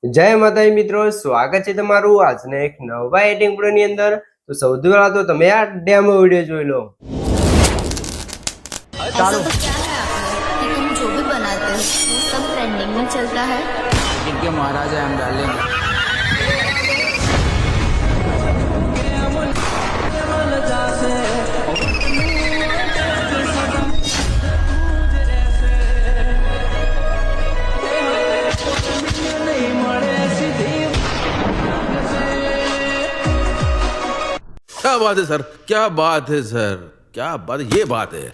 જય માતાજી મિત્રો, સ્વાગત છે તમારું આજના એક નવા એડિટિંગ વિડિયોની અંદર। તો સૌથી પહેલા તો તમે આ ડેમો વિડિયો જોઈ લો। चालू क्या है आपने कि तुम जो भी बनाते हो वो सब ट्रेंडिंग में चलता है। इनके महाराज है हम डालेंगे। क्या बात है सर, क्या बात है सर, क्या बात, ये बात है।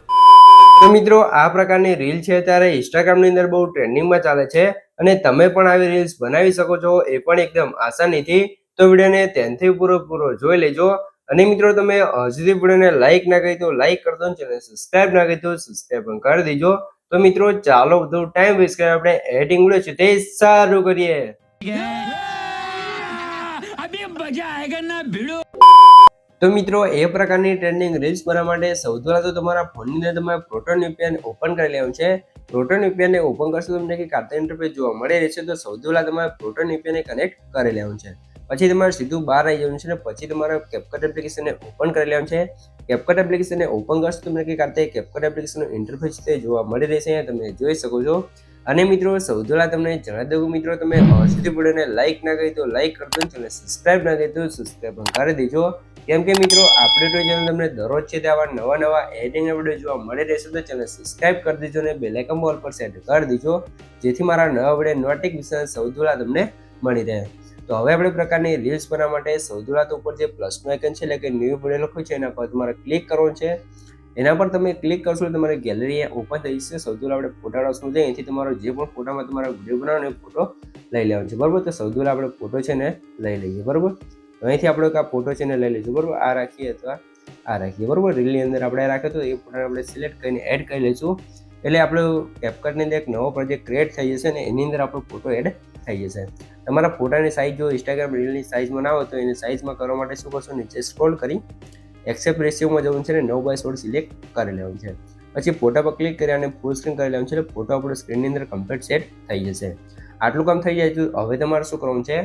તો મિત્રો આ પ્રકારની રીલ છે ત્યારે ઇન્સ્ટાગ્રામની અંદર બહુ ટ્રેન્ડિંગમાં ચાલે છે અને તમે પણ આવી રીલ્સ બનાવી શકો છો, એ પણ એકદમ આસાનીથી। તો વિડીયોને ધ્યાનથી પૂરો જોઈ લેજો। અને મિત્રો તમે હજી વિડીયોને લાઈક ના કરી તો લાઈક કરી દો, ચેનલ સબસ્ક્રાઇબ ના કરી તો સબસ્ક્રાઇબ પણ કરી દેજો। તો મિત્રો ચાલો વધુ ટાઈમ વેસ્ટ કર્યા આપણે એડિટિંગ વિડીયો છે તે સારું કરીએ। તો મિત્રો એ પ્રકારની ટ્રેન્ડિંગ રીલ્સ બનાવવા માટે સૌથી પહેલા તો તમારા ફોનની અંદર તમારે પ્રોટોન VPN ઓપન કરી લેવાનું છે। પ્રોટોન VPN ઓપન કરશો તો તમને કાર્ટૂન ઇન્ટરફેસ જોવા મળી રહેશે। તો સૌથી પહેલા તમારે પ્રોટોન VPN કનેક્ટ કરી લેવાનું છે, પછી તમારે સીધું બહાર આવી જવાનું છે ને પછી તમારે કેપકટ એપ્લિકેશનને ઓપન કરી લેવાનું છે। કેપકટ એપ્લિકેશનને ઓપન કરશો તો તમને કાર્ટૂન કેપકટ એપ્લિકેશનનો ઇન્ટરફેસ તે જોવા મળી રહેશે, તમે જોઈ શકો છો। અને મિત્રો સૌથી પહેલા તમને જણાવી દઉં મિત્રો, તમે સુધી વિડીયોને લાઈક ના કરી તો લાઈક કરી દો, ચેનલ સબસ્ક્રાઇબ ના કરી તો સબસ્ક્રાઇબ પણ કરી દેજો। કેમ કે મિત્રો આપણે તો ચેનલ તમને દરરોજ છે તે આવા નવા એડિટિંગ વિડીયો જોવા મળી રહેશે। તો ચેનલ સબસ્ક્રાઇબ કરી દેજો અને બેલ આઇકન ઓલ પર સેટ કરી દેજો, જેથી મારા નવા વિડીયો નોટિફિકેશન સૌથી પહેલા તમને મળી રહે। તો હવે આપણે પ્રકારની રીલ્સ બનાવવા માટે સૌથી પહેલા તો ઉપર જે પ્લસનું આઇકન છે એટલે કે ન્યૂ વિડીયો લખ્યું છે એના પર તમારે ક્લિક કરવાનું છે। એના પર તમે ક્લિક કરશો તમારી ગેલેરી ઓપન થઈ જશે। સૌથી પહેલા આપણે ફોટા રસનું છે, અહીંથી તમારો જે પણ ફોટામાં તમારો વિડીયો બનાવવાનો એ ફોટો લઈ લેવાનો છે, બરાબર। તો સૌથી પહેલા આપણે ફોટો છે ને લઈ લઈએ, બરાબર। અહીંથી આપણે આ ફોટો છે ને લઈ લઈશું, બરાબર। આ રાખીએ અથવા આ રાખીએ, બરાબર। રીલની અંદર આપણે રાખ્યો તો એ ફોટોને આપણે સિલેક્ટ કરીને એડ કરી લઈશું, એટલે આપણો કેપકટની અંદર એક નવો પ્રોજેક્ટ ક્રિએટ થઈ જશે અને એની અંદર આપણો ફોટો એડ થઈ જશે। તમારા ફોટાની સાઇઝ જો ઇન્સ્ટાગ્રામ રીલની સાઇઝમાં ના હોય તો એની સાઇઝમાં કરવા માટે શું કરશો, નીચે સ્ક્રોલ કરી એક્સેપ્ટ રેશિયોમાં જવાનું છે ને 9:16 સિલેક્ટ કરી લેવાનું છે, પછી ફોટા પર ક્લિક કરી અને ફૂલ સ્ક્રીન કરી લેવાનું છે, એટલે ફોટો આપણો સ્ક્રીનની અંદર કમ્પ્લીટ સેટ થઈ જશે। આટલું કામ થઈ જાય તો હવે તમારે શું કરવાનું છે,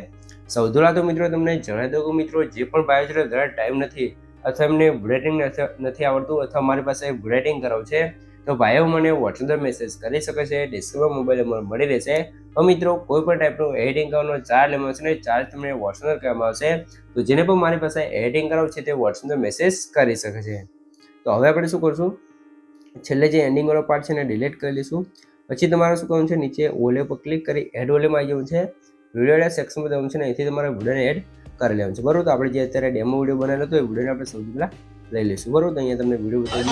સૌથી પહેલા તો મિત્રો તમને જણાવી દઉં કે મિત્રો જે પણ ભાઈઓ છે જરા ટાઈમ નથી અથવા એમને બ્રેટિંગ નથી આવડતું અથવા મારી પાસે બ્રેટિંગ કરાવવું છે તો ભાઈઓ મને વોટ્સએપ મેસેજ કરી શકે છે, ડિસ્ક્રિપ્શન મોબાઈલ નંબર મળી રહેશે। તો મિત્રો કોઈ પણ ટાઈપનું એડિટિંગ કરવાનો ચાર્જ લેવામાં આવશે ને ચાર્જ તમને વોટ્સએપ કરવામાં આવશે। તો જેને પણ મારી પાસે એડિટિંગ કરાવવું છે તે વોટ્સએપ મેસેજ કરી શકે છે। તો હવે આપણે શું કરશું, છેલ્લે જે એન્ડિંગ વાળો પાર્ટ છે ને ડિલીટ કરી લઈશું, પછી તમારે શું કરવાનું છે, નીચે ઓલે પર ક્લિક કરી એડ ઓલેમાં આવી જવું છે, વિડીયો સેક્શનમાં જવાનું છે ને અહીંથી તમારે વિડીયોને એડ કરી લેવાનું છે, બરાબર। તો આપણે જે અત્યારે ડેમો વિડીયો બનાવેલો હતો એ વિડીયોને આપણે સૌથી પહેલા લઈ લઈશું, બરાબર। તો અહીંયા તમને વિડીયો બતાવી,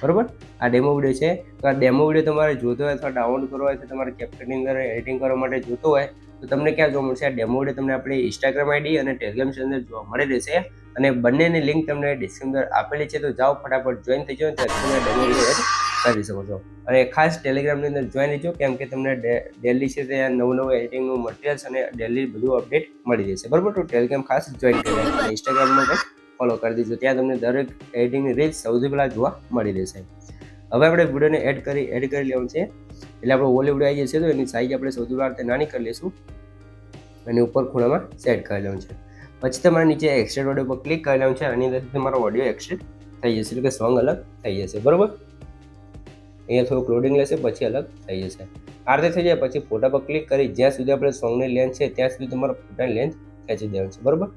બરાબર। આ ડેમો વિડીયો છે, તો આ ડેમો વિડીયો તમારે જોતો હોય અથવા ડાઉનલોડ કરવો હોય તો તમારે કેપકટની અંદર એડિટિંગ કરવા માટે જોતો હોય તો તમને ક્યાં જોવા મળશે, આ ડેમો વિડીયો તમને આપણી ઇન્સ્ટાગ્રામ આઈડી અને ટેલિગ્રામ ચેનલ જોવા મળી રહેશે અને બંનેની લિંક તમને ડિસ્ક્રિપ્શન અંદર આપેલી છે। તો જાઓ ફટાફટ જોઈન થઈ જાઓ, ત્યાંથી તમે ડેમો વિડીયો એડ કરી શકો છો। અને ખાસ ટેલિગ્રામની અંદર જોઈન થઈ જાઓ, કેમ કે તમને ડેલી છે ત્યાં નવું એડિટિંગનું મટીરિયલ્સ અને ડેલી બધું અપડેટ મળી રહેશે, બરાબર। તો ટેલિગ્રામ ખાસ જોઈન કરી લેજો અને ઇન્સ્ટાગ્રામમાં પણ ફોલો કરી દેજો, ત્યાં તમને દરેક એડિટિંગની રીલ સૌથી પહેલાં જોવા મળી રહેશે। હવે આપણે વિડીયોને એડ કરી લેવાનું છે, એટલે આપણે ઓલે વિડીયો આવી જશે તો એની સાઈઝ આપણે સૌથી પહેલાં નાની કરી લઈશું અને ઉપર ખૂણામાં સેટ કરી લેવાનું છે, પછી તમારે નીચે એક્સટ્રેટ ઓડિયો પર ક્લિક કરી લેવાનું છે, આની અંદરથી તમારો ઓડિયો એક્સટ્રેટ થઈ જશે, એટલે કે સોંગ અલગ થઈ જશે, બરાબર। અહીંયા થોડુંક લોડિંગ લેશે પછી અલગ થઈ જશે। આ રીતે થઈ જાય પછી ફોટા પર ક્લિક કરી જ્યાં સુધી આપણે સોંગની લેન્થ છે ત્યાં સુધી તમારા ફોટાની લેન્થ ખેંચી દેવાની છે, બરાબર।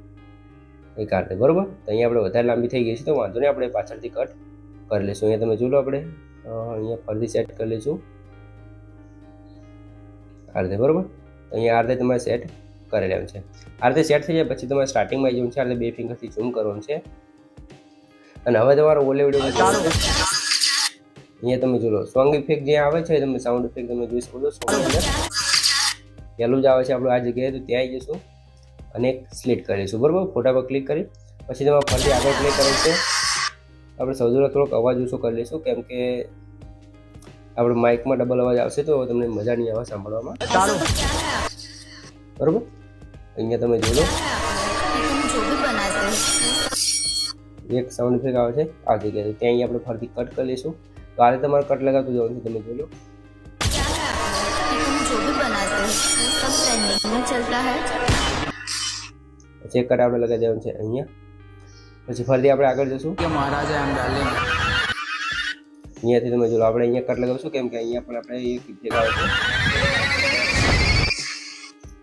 એક આ રીતે, બરાબર। તો અહીંયા આપણે વધારે લાંબી થઈ ગઈ છે તો વાંધો નહીં, આપણે પાછળથી કટ કરી લઈશું। અહીંયા તમે જોઈ લો, આપણે અહીંયા ફરીથી સેટ કરી લઈશું આ રીતે, બરાબર। તો અહીંયા આ રીતે તમારે સેટ કરી લેવાનું છે। આ રીતે સેટ થઈ જાય પછી તમારે સ્ટાર્ટિંગમાં જવું છે, આ રીતે 2 ફિંગરથી ઝૂમ કરવાનું છે અને હવે તમારો ઓલે વિડીયો ચાલુ છે। અહીંયા તમે જોઈ લો સોંગ ઇફેક્ટ જે આવે છે, તમે સાઉન્ડ ઇફેક્ટ તમે જોઈ શકો છો, સોંગ પહેલું જ આવે છે આપણું આ જગ્યાએ, તો ત્યાં આવી જઈશું અને એક સ્લિટ કરી લઈશું, બરાબર। ફોટા પર ક્લિક કરી પછી તમારે ફરીથી આગળ પ્લે કરવું છે, આપણે સૌથી થોડોક અવાજ ઓછો કરી લઈશું કેમ કે આપણે માઇકમાં ડબલ અવાજ આવશે તો તમને મજા નહીં આવે સાંભળવામાં, બરાબર। અહીંયા તમે જોઈ લો એક સાઉન્ડ ઇફેક્ટ આવે છે આ જગ્યાએ, ત્યાં અહીંયા આપણે ફરીથી કટ કરી લઈશું। તો આ રીતે તમારે કટ લગાવતું જવાનું છે, તમે જોઈ લો। ट्रेंडिंग में चलता है। પછી એક કટ આપણે લગાવી દેવાનું છે અહીંયા. પછી ફરીથી આપણે આગળ જશું. કે મહારાજા એમ ડાર્લિંગ અહીંયાથી તમે જોડો આપણે અહીંયા કટ લગાવશું કેમ કે અહીંયા પણ આપણે એક ઇફેક્ટ આવે છે.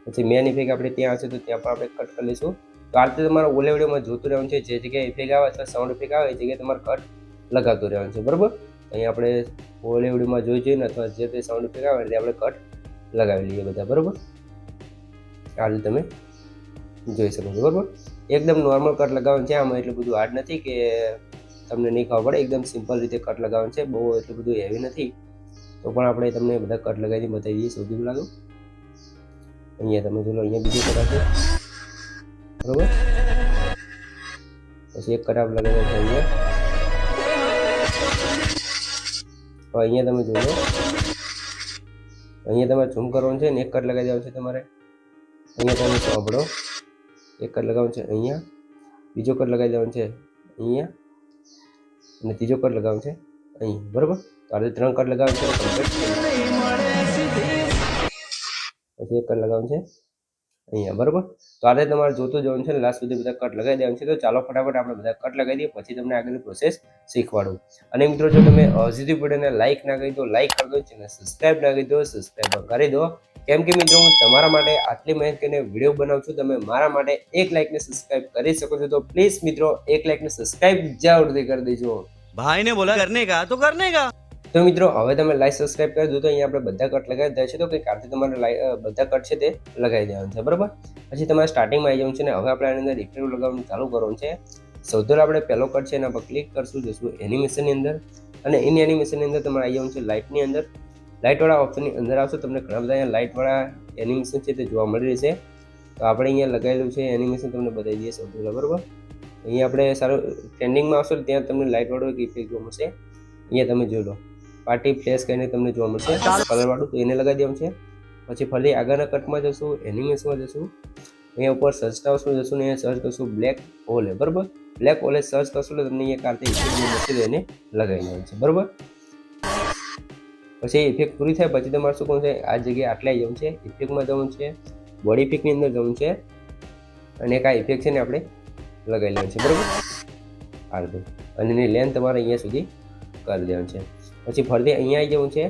પછી મેન ઇફેક્ટ આપણે ત્યાં આવશે તો ત્યાં પણ આપણે કટ કરી લઈશું. તો આ રીતે તમારે ઓલે વિડીયોમાં જોતું રહેવાનું છે. જે જગ્યાએ ઇફેક્ટ આવે અથવા સાઉન્ડ ઇફેક્ટ આવે એ જગ્યાએ તમારે કટ લગાવતું રહેવાનું છે. બરાબર, અહીંયા આપણે ઓલે વિડીયોમાં જોઈને અથવા જે તે સાઉન્ડ ઇફેક્ટ આવે એટલે આપણે કટ લગાવી લઈએ બધા. બરાબર, આ રીતે તમે જોઈ શકો છો. બરાબર, એકદમ નોર્મલ કટ લગાવવાનું છે. આમાં એટલું બધું હાર્ડ નથી કે તમને નહીં ખબર પડે. એકદમ સિમ્પલ રીતે કટ લગાવવાનું છે, બહુ એટલું બધું હેવી નથી. તો પણ આપણે તમને બધા કટ લગાવીને બતાવી દઈએ. સૌથી પહેલાં તો અહીંયા તમે જોડો અહીંયા બીજું કટ છે. બરાબર, પછી એક કટ આપણે લગાવ્યો છે અહીંયા. તો અહીંયા તમે જોડો અહીંયા તમારે ઝૂમ કરવાનું છે ને એક કટ લગાવી દેવાનું છે તમારે. અહીંયા તમે સાંભળો એક કટ લગાવવાનું છે અહીંયા, બીજો કટ લગાવી દેવાનું છે અહીંયા અને ત્રીજો કટ લગાવવાનું છે અહીંયા. બરાબર, તો આ રીતે 3 કટ લગાવવાનું છે. પછી એક કટ લગાવવાનું છે અહીંયા. બરાબર, તો આ રીતે તમારે જોતું જવાનું છે. લાસ્ટ સુધી બધા કટ લગાવી દેવાનું છે. તો ચાલો ફટાફટ આપણે બધા કટ લગાવી દઈએ, પછી તમને આગળની પ્રોસેસ શીખવાડું. અને મિત્રો જો તમે હજુ સુધી વિડીયોને લાઈક ના કરી દો લાઈક કરી દો, ચેનલ સબસ્ક્રાઈબ ના કરી દો સબસ્ક્રાઈબ કરી દો. કેમ કે મિત્રો હું તમારા માટે આટલી મહેનત કરીને વિડીયો બનાવું છું, તમે મારા માટે 1 લાઈક ને સબસ્ક્રાઇબ કરી શકો છો. તો પ્લીઝ મિત્રો 1 લાઈક ને સબસ્ક્રાઇબ જરૂરથી કરી દેજો. भाई ने बोला करने का तो करने का. તો મિત્રો હવે તમે લાઈક સબસ્ક્રાઇબ કરી દો. તો અહીંયા આપણે બધા કટ લગાવી દઈએ છે. તો કંઈક આથી તમારે બધા કટ છે તે લગાવી દેવાનું છે. બરાબર, પછી તમારે સ્ટાર્ટિંગમાં આવી જવાનું છે ને હવે આપણે આની અંદર ઇફેક્ટ લગાવવાનું ચાલુ કરવાનું છે. સૌથી પહેલા આપણે પહેલો કટ છે એના પર ક્લિક કરશું, જશું એનિમેશનની અંદર અને ઇન એનિમેશનની અંદર તમારે આવી જવાનું છે લાઇટની અંદર. લાઇટવાળા ઓપ્શનની અંદર આવશો તમને ઘણા બધા અહીંયા લાઇટવાળા એનિમેશન છે તે જોવા મળી રહેશે. તો આપણે અહીંયા લગાવેલું છે એનિમેશન તમને બતાવી દઈએ સૌથી પહેલાં. બરાબર, અહીંયા આપણે સારું ટ્રેન્ડિંગમાં આવશો ત્યાં તમને લાઇટવાળો એક ઇફેક્ટ જોવા મળશે. અહીંયા તમે જોઈ લો પાર્ટી ફ્લેશ કરીને તમને જોવા મળશે કલરવાળું, તો એને લગાવી દેવાનું છે. પછી ફરી આગળના કટમાં જશું, એનિમેશનમાં જશું, અહીંયા ઉપર સર્ચ આવશું, જશું ને અહીંયા સર્ચ કરશું બ્લેક હોલે. બરાબર, બ્લેક હોલે સર્ચ કરશું એટલે તમને અહીંયા કાર્તે ઇફેક્ટ મળશે, એને લગાવી દેવાનું છે. બરાબર, પછી ઇફેક્ટ પૂરી થાય પછી તમારે શું કરવું છે, આ જગ્યાએ આટલે આવી જવું છે, ઇફેક્ટમાં જવું છે, બોડી ઇફેક્ટની અંદર જવું છે અને એક આ ઇફેક્ટ છે ને આપણે લગાવી લેવાનું છે. બરાબર, આ રીતે અને એની લેન્થ તમારે અહીંયા સુધી કરી દેવાનું છે. પછી ફરીથી અહીંયા આવી જવું છે,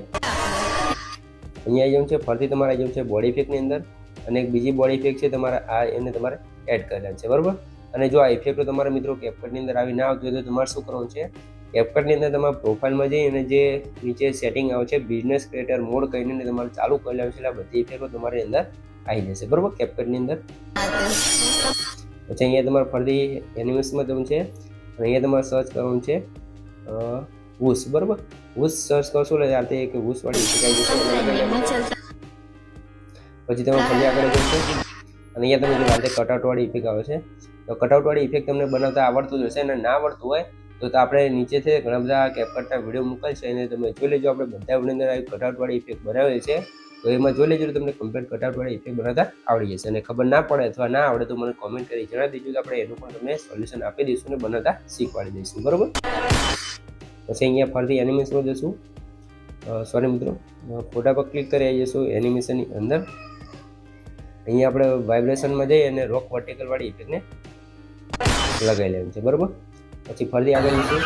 અહીંયા આવી જવું છે, ફરીથી તમારે આવી જવું છે બોડી ઇફેક્ટની અંદર અને એક બીજી બોડી ઇફેક્ટ છે તમારે આ એને તમારે એડ કરી દેવાનું છે. બરાબર, અને જો આ ઇફેક્ટો તમારા મિત્રો કેપકટની અંદર આવી ના આવતી હોય તો તમારે શું કરવાનું છે, કેપકટની અંદર તમારે પ્રોફાઇલમાં જઈ અને જે નીચે સેટિંગ આવે છે બિઝનેસ ક્રિએટર મોડ કહીને તમારે ચાલુ કરી લેવાનું છે. એટલે આ બધી ઇફેક્ટો તમારી અંદર આવી જશે. બરાબર, કેપકટની અંદર. પછી અહીંયા તમારે ફરીથી એનિમેશનમાં જવું છે અને અહીંયા તમારે સર્ચ કરવાનું છે વૂસ. બરાબર, વૂસ સર્ચ કરશો એટલે આ એક વૂસ વાળી ઇફેક્ટ આવી જશે. પછી તમે ફરી આગળ જશો અને અહીંયા તમે જો આ કટઆઉટ વાળી ઇફેક્ટ આવે છે. તો કટઆઉટ વાળી ઇફેક્ટ તમને બનાવતા આવડતું જ હશે અને ના આવડતું હોય તો આપણે નીચેથી ઘણા બધા કેપકટના વિડીયો મૂકેલ છે એને તમે જોઈ લેજો. આપણે બધા વિડીયો અંદર આવી કટઆઉટ વાળી ઇફેક્ટ બનાવેલી છે તો એમાં જોઈ લેજો, તમને કમ્પ્લીટ કટઆઉટ વાળી ઇફેક્ટ બનાવતા આવડી જશે. અને ખબર ના પડે અથવા ના આવડે તો મને કોમેન્ટ કરી જણાવી દેજો, તો આપણે એનું પણ તમને સોલ્યુશન આપી દઈશું અને બનાવતા શીખવાડી દઈશું. બરાબર, પછી અહીંયા ફરીથી એનિમેશનમાં જશું, સોરી મિત્રો ફોટા પર ક્લિક કરી આવી જશું એનિમેશનની અંદર. અહીંયા આપણે વાઇબ્રેશનમાં જઈ અને રોક વર્ટિકલ વાળી ઇફેક્ટને લગાવી લેવાની છે. બરાબર, પછી ફરીથી આગળ જઈશું,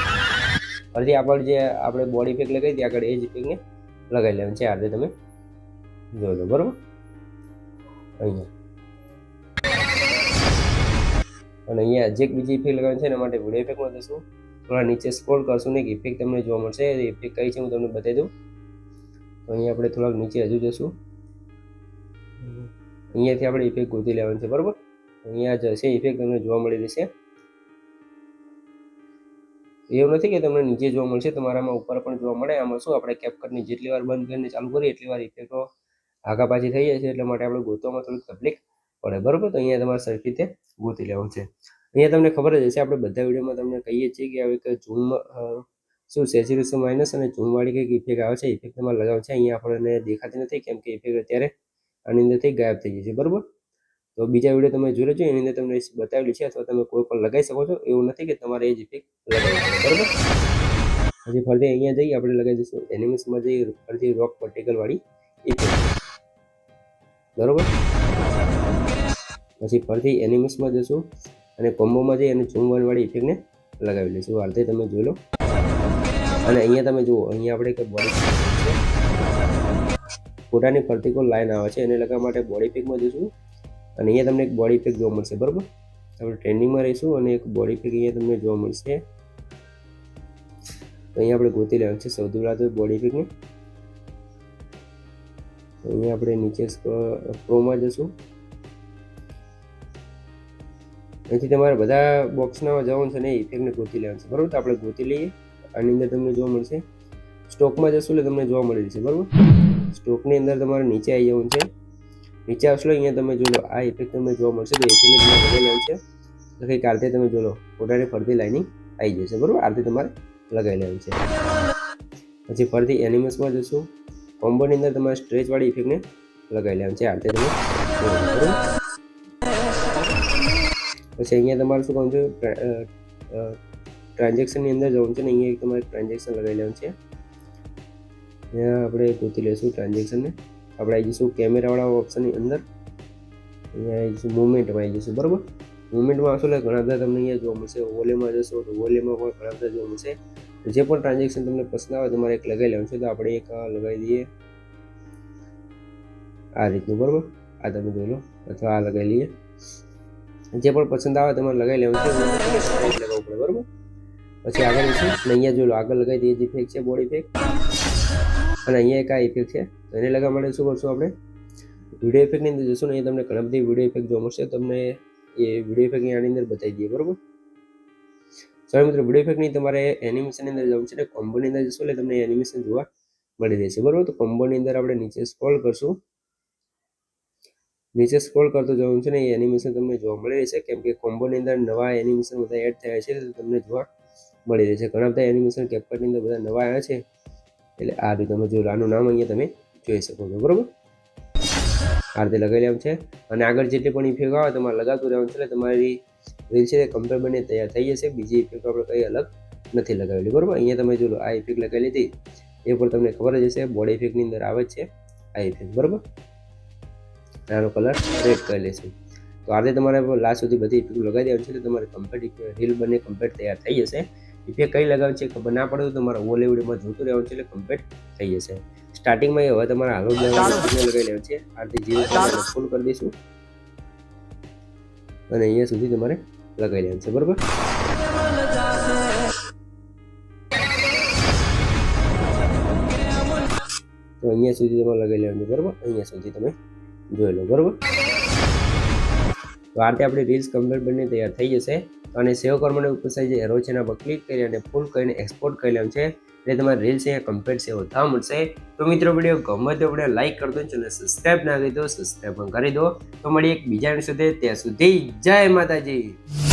ફરીથી આપણે જે આપણે બોડી ઇફેક્ટ લગાવી હતી આગળ એ જ ઇફેક્ટને લગાવી લેવાની છે. આ રીતે તમે જોઈ લો. બરાબર, અહીંયા અને અહીંયા જે બીજી ઇફેક્ટ લગાવવાની છે એના માટે વિડીયો ઇફેક્ટમાં જશું, થોડા નીચે સ્ક્રોલ કરશું ને એક ઇફેક્ટ તમને જોવા મળશે. એ ઇફેક્ટ કઈ છે હું તમને બતાવી દઉં. તો અહીંયા આપણે થોડાક નીચે હજુ જશું, અહીંયાથી આપણે ઇફેક્ટ ગોતી લેવાની છે. બરાબર, અહીંયા જશે ઇફેક્ટ તમને જોવા મળી રહેશે. એવું નથી કે તમને નીચે જોવા મળશે, તમારામાં ઉપર પણ જોવા મળે. આમાં શું આપણે કેપકટની જેટલી વાર બંધ કરીને ચાલુ કરીએ એટલી વાર ઇફેક્ટો આગા પાછી થઈ જાય છે, એટલા માટે આપણે ગોતવામાં થોડીક તકલીફ પડે. બરાબર, તો અહીંયા તમારે સરખી રીતે ગોતી લેવાનું છે. અહીંયા તમને ખબર જ હશે આપણે બધા વિડીયોમાં તમને કહીએ છીએ કે આવી કંઈક ઝૂમ શું સેચ્યુરેશન માઇનસ અને ઝૂમ વાળી કંઈક ઇફેક્ટ આવે છે, ઇફેક્ટ તમારે લગાવવાનું છે. અહીંયા આપણને દેખાતી નથી કેમ કે ઇફેક્ટ અત્યારે આની અંદરથી ગાયબ થઈ જાય છે. બરાબર, તો બીજા વિડીયો તમે જોઈ લેજો, એની અંદર તમને બતાવેલી છે અથવા તમે કોઈ પણ લગાવી શકો છો. એવું નથી કે તમારે એ જ ઇફેક્ટ લગાવવી પડે. બરાબર, પછી ફરીથી અહીંયા જઈ આપણે લગાવી દઈશું એનિમેશનમાં જઈ ફરીથી રોક વર્ટિકલ વાળી ઇફેક્ટ. બરોબર. પછી ફરીથી એનિમેશનમાં જશું અને કોમ્બોમાં જઈ અને ઝૂમ વાળી ઇફેક્ટને લગાવી લઈશું. આ રીતે તમે જોઈ લો. અને અહીંયા તમે જુઓ, અહીંયા આપણે એક બોડી ફોટાની ફરતી કોઈ લાઈન આવે છે એને લગાવવા માટે બોડી ઇફેક્ટમાં જઈશું અને અહીંયા તમને એક બોડી ઇફેક્ટ જોવા મળશે. બરાબર, આપણે ટ્રેન્ડિંગમાં રહીશું અને એક બોડી ઇફેક્ટ અહીંયા તમને જોવા મળશે. તો અહીંયા આપણે ગોતી લેવાનું છે સૌથી પહેલાં તો બોડી ઇફેક્ટને. અહીંયા આપણે નીચે પ્રોમાં જશું. અહીંથી તમારે બધા બોક્સના જવાનું છે ને ઇફેક્ટને ગોતી લેવાનું છે. બરાબર, તો આપણે ગોતી લઈએ. આની અંદર તમને જોવા મળશે. સ્ટોકમાં જશું એટલે તમને જોવા મળી જશે. બરાબર, સ્ટોકની અંદર તમારે નીચે આવી જવાનું છે. નીચે આવશો અહીંયા તમે જોઈ લો, આ ઇફેક્ટ તમને જોવા મળશે. તો ઇફેક્ટને તમારે લગાવી લેવાનું છે. તો કંઈક આ રીતે તમે જોઈ લો, ફોટાની ફરતી લાઈનિંગ આવી જશે. બરાબર, આ રીતે તમારે લગાવી લેવાનું છે. પછી ફરીથી એનિમેશનમાં જશું. કોમ્બોની અંદર તમારે સ્ટ્રેચવાળી ઇફેક્ટને લગાવી લેવાનું છે. આ રીતે તમે બરાબર. પછી અહીંયા તમારે શું કરવાનું છે, ટ્રાન્ઝેક્શનની અંદર જવાનું છે ને અહીંયા તમારે ટ્રાન્ઝેક્શન લગાવી લેવાનું છે. અહીંયા આપણે ગોતી લઈશું ટ્રાન્ઝેક્શનને. આપણે આવી જઈશું કેમેરાવાળા ઓપ્શનની અંદર. અહીંયા આવી જઈશું મુવમેન્ટમાં આવી જઈશું. બરાબર, મુવમેન્ટમાં આવશો એટલે ઘણા બધા તમને અહીંયા જોવા મળશે. વોલ્યુમમાં જશો તો વોલ્યુમમાં પણ ઘણા બધા જોવા મળશે. જે પણ ટ્રાન્ઝેક્શન તમને પસંદ આવે તમારે એક લગાવી લેવાનું છે. તો આપણે એક લગાવી દઈએ આ રીતનું. બરાબર, આ તમે જોઈ લો, અથવા આ લગાવી લઈએ. જે પણ પસંદ આવે તમારે લગાવી લેવાનું છે. લગાવવું પડે. બરાબર, પછી આગળ છે ને અહીંયા જોઈ લો, આગળ લગાવી દઈએ જે ઇફેક્ટ છે બોડી ઇફેક્ટ. અને અહીંયા એક આ ઇફેક્ટ છે. તો એને લગાવવા માટે શું કરશું, આપણે વિડીયો ઇફેક્ટની અંદર જશું ને અહીંયા તમને ઘણા બધી વિડીયો ઇફેક્ટ જોવા મળશે. તમને એ વિડીયો ઇફેક્ટ આની અંદર બતાવી દઈએ. બરાબર, ચાલો મિત્રો, વિડીયો ઇફેક્ટની તમારે એનિમેશનની અંદર જવું છે ને કોમ્બોની અંદર જશું એટલે તમને એનિમેશન જોવા મળી રહેશે. બરાબર, તો કોમ્બોની અંદર આપણે નીચે સ્ક્રોલ કરશું. નીચે સ્ક્રોલ કરતો જવાનું છે ને એ એનિમેશન તમને જોવા મળી રહેશે. કેમ કે કોમ્બોની અંદર નવા એનિમેશન બધા એડ થયા છે તો તમને જોવા મળી રહેશે. ઘણા બધા એનિમેશન કેપકટની અંદર બધા નવા આવ્યા છે એટલે આ રીતે તમે જોઈ લો. આનું નામ અહીંયા તમે જોઈ શકો છો. બરાબર, આ રીતે લગાવી લેવાનું છે. અને આગળ જેટલી પણ ઇફેક્ટ આવે તમારે લગાવતું રહેવાનું છે એટલે તમારી રીલ છે કમ્પેર બને તૈયાર થઈ જશે. બીજી ઇફેક્ટ આપણે કંઈ અલગ નથી લગાવેલી. બરાબર, અહીંયા તમે જોઈ લો, આ ઇફેક્ટ લગાવી લીધી એ પણ તમને ખબર જ હશે. બોડી ઇફેક્ટની અંદર આવે જ છે આ ઇફેક્ટ. બરાબર, આનો કલર રેડ કરી લઈશું. તો આ રીતે તમારે લાસ્ટ સુધી બધી ઇફેક્ટ લગાવી દેવાની છે તો તમારે કમ્પ્લીટ રીલ બંને કમ્પ્લીટ તૈયાર થઈ જશે. ઇફેક્ટ કઈ લગાવવાની છે ખબર ના પડે તો તમારે બોલીવુડમાં જોતું રહેવાનું છે એટલે કમ્પ્લીટ થઈ જશે. સ્ટાર્ટિંગમાં હવે તમારે હાલો લગાવી લેવાનું છે. આ રીતે જીરો ફૂલ કરી દઈશું અને અહીંયા સુધી તમારે લગાવી લેવાનું છે. બરાબર, તો અહીંયા સુધી તમારે લગાવી લેવાનું છે. બરાબર, અહીંયા સુધી તમે જોઈ લો. બરાબર, તો આ રીતે આપણી રીલ્સ કમ્પ્લીટ બની તૈયાર થઈ જશે. અને સેવ કરવા માટે ઉપર સાઈડ જે એરો છે એના પર ક્લિક કરી અને ફૂલ કરીને એક્સપોર્ટ કરી લેવાનું છે એટલે તમારી રીલ્સ અહીંયા કમ્પ્લીટ સેવ થવા મળશે. તો મિત્રો, વિડીયો ગમે તો આપણે લાઈક કરી દો, ચેનલ સબસ્ક્રાઈબ ના કરી દો, સબસ્ક્રાઈબ પણ કરી દો. તો મળીએ એક બીજા વિડીયો સાથે. ત્યાં સુધી જય માતાજી.